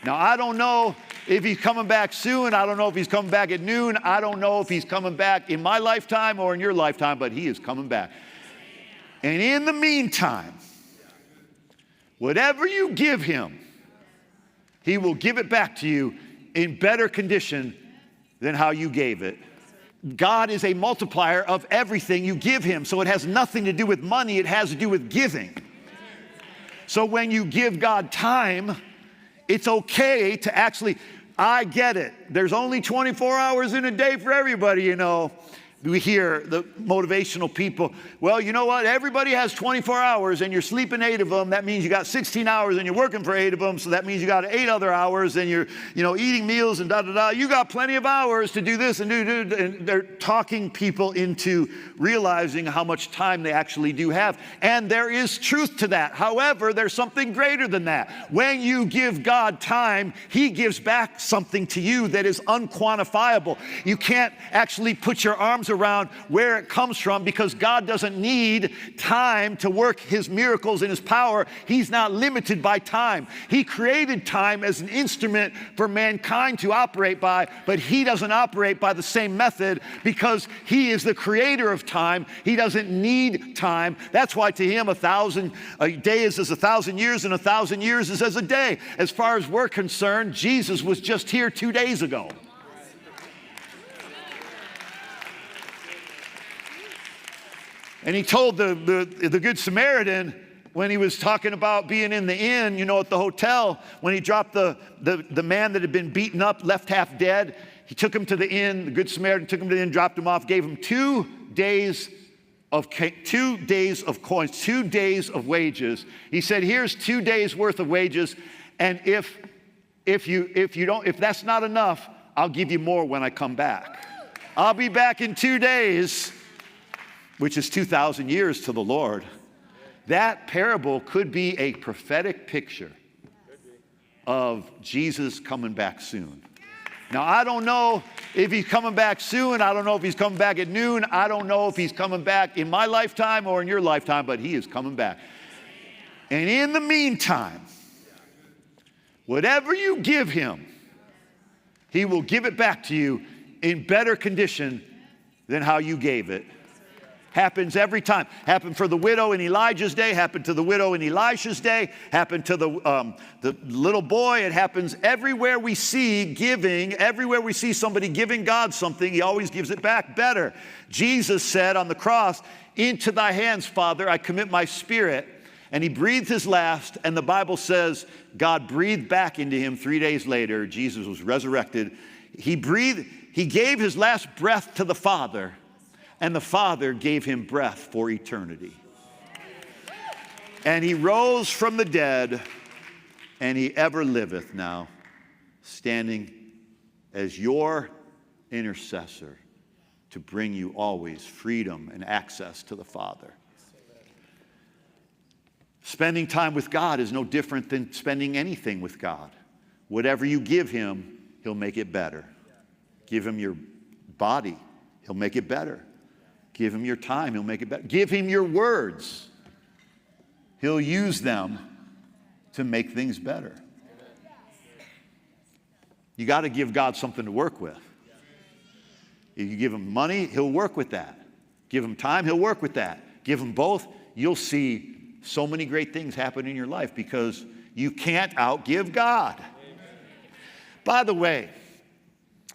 Now, I don't know if he's coming back soon. I don't know if he's coming back at noon. I don't know if he's coming back in my lifetime or in your lifetime, but he is coming back. And in the meantime, whatever you give him, he will give it back to you in better condition than how you gave it. God is a multiplier of everything you give him. So it has nothing to do with money. It has to do with giving. So when you give God time, it's okay to actually, I get it. There's only 24 hours in a day for everybody, you know. We hear the motivational people, well, you know what? Everybody has 24 hours and you're sleeping 8 of them. That means you got 16 hours and you're working for 8 of them. So that means you got 8 other hours and you're, eating meals and da-da-da. You got plenty of hours to do this and do. And they're talking people into realizing how much time they actually do have. And there is truth to that. However, there's something greater than that. When you give God time, he gives back something to you that is unquantifiable. You can't actually put your arms around where it comes from because God doesn't need time to work his miracles and his power. He's not limited by time. He created time as an instrument for mankind to operate by, but he doesn't operate by the same method because he is the creator of time. He doesn't need time. That's why to him a day is as 1,000 years and 1,000 years is as a day. As far as we're concerned, Jesus was just here 2 days ago. And he told the Good Samaritan when he was talking about being in the inn, at the hotel, when he dropped the man that had been beaten up, left half dead, he took him to the inn. The Good Samaritan took him to the inn, dropped him off, gave him 2 days of coins, 2 days of wages. He said, here's 2 days worth of wages. And if that's not enough, I'll give you more when I come back. I'll be back in 2 days, which is 2,000 years to the Lord. That parable could be a prophetic picture of Jesus coming back soon. Now, I don't know if he's coming back soon. I don't know if he's coming back at noon. I don't know if he's coming back in my lifetime or in your lifetime, but he is coming back. And in the meantime, whatever you give him, he will give it back to you in better condition than how you gave it. Happens every time. Happened for the widow in Elijah's day. Happened to the widow in Elisha's day. Happened to the little boy. It happens everywhere we see giving. Everywhere we see somebody giving God something, he always gives it back better. Jesus said on the cross, into thy hands, Father, I commit my spirit. And he breathed his last. And the Bible says God breathed back into him 3 days later. Jesus was resurrected. He gave his last breath to the Father. And the Father gave him breath for eternity. And he rose from the dead, and he ever liveth now, standing as your intercessor to bring you always freedom and access to the Father. Spending time with God is no different than spending anything with God. Whatever you give him, he'll make it better. Give him your body, he'll make it better. Give him your time, he'll make it better. Give him your words. He'll use them to make things better. You got to give God something to work with. If you give him money, he'll work with that. Give him time, he'll work with that. Give him both, you'll see so many great things happen in your life because you can't outgive God. By the way,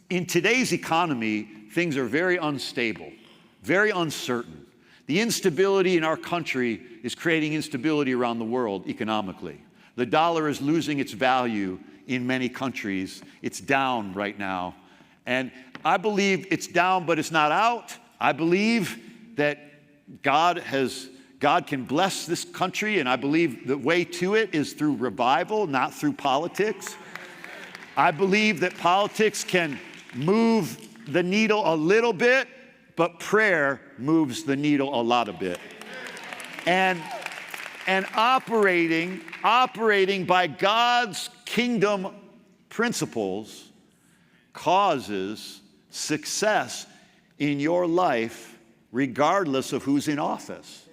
in today's economy, things are very unstable. Very uncertain. The instability in our country is creating instability around the world economically. The dollar is losing its value in many countries. It's down right now. And I believe it's down, but it's not out. I believe that God can bless this country, and I believe the way to it is through revival, not through politics. I believe that politics can move the needle a little bit, but prayer moves the needle a lot of bit. And operating by God's kingdom principles causes success in your life regardless of who's in office.